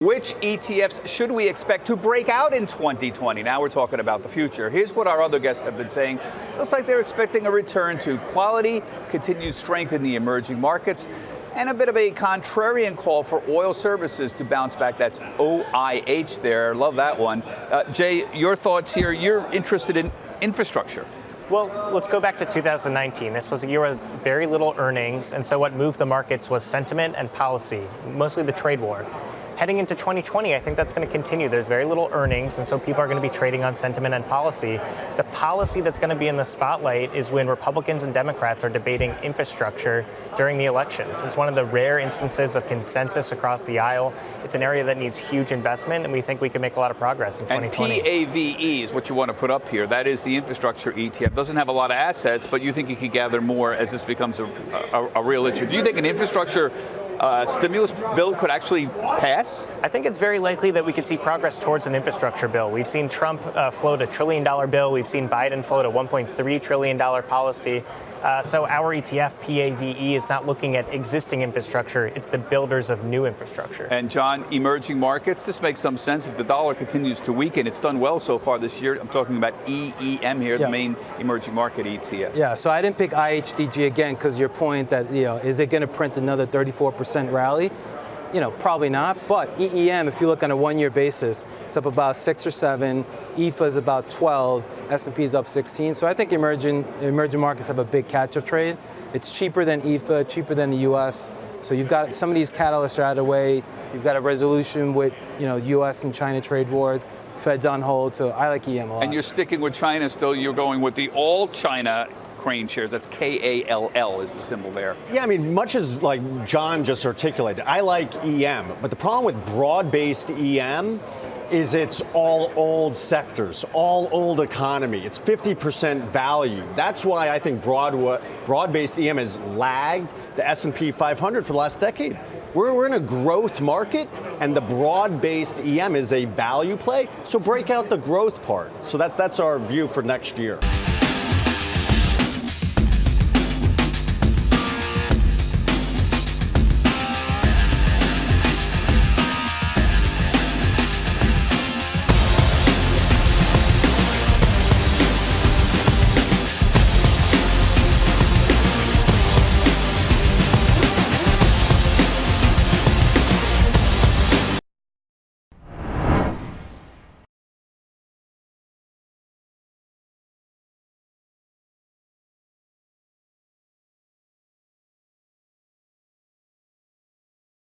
Which ETFs should we expect to break out in 2020? Now we're talking about the future. Here's what our other guests have been saying. Looks like they're expecting a return to quality, continued strength in the emerging markets, and a bit of a contrarian call for oil services to bounce back. That's OIH there. Love that one. Jay, your thoughts here. You're interested in infrastructure. Well, let's go back to 2019. This was a year with very little earnings, and so what moved the markets was sentiment and policy, mostly the trade war. Heading into 2020, I think that's going to continue. There's very little earnings, and so people are going to be trading on sentiment and policy. The policy that's going to be in the spotlight is when Republicans and Democrats are debating infrastructure during the elections. It's one of the rare instances of consensus across the aisle. It's an area that needs huge investment, and we think we can make a lot of progress in 2020. And PAVE is what you want to put up here. That is the infrastructure ETF. Doesn't have a lot of assets, but you think you could gather more as this becomes a real issue. Do you think an infrastructure stimulus bill could actually pass? I think it's very likely that we could see progress towards an infrastructure bill. We've seen Trump float a $1 trillion bill. We've seen Biden float a $1.3 trillion policy. So our ETF, PAVE, is not looking at existing infrastructure. It's the builders of new infrastructure. And John, emerging markets, this makes some sense if the dollar continues to weaken. It's done well so far this year. I'm talking about EEM here, the main emerging market ETF. Yeah, so I didn't pick IHDG again because your point that, is it going to print another 34% rally? Probably not. But EEM, if you look on a one-year basis, it's up about 6 or 7. EFA is about 12. S&P is up 16. So I think emerging markets have a big catch-up trade. It's cheaper than EFA, cheaper than the U.S. So you've got some of these catalysts are out of the way. You've got a resolution with U.S. and China trade war. Fed's on hold. So I like EM a lot. And you're sticking with China still. You're going with the all-China KraneShares. That's KALL is the symbol there. Yeah, I mean, much as like John just articulated, I like EM, but the problem with broad-based EM is it's all old sectors, all old economy. It's 50% value. That's why I think broad-based EM has lagged the S&P 500 for the last decade. We're in a growth market, and the broad-based EM is a value play, so break out the growth part. So that's our view for next year.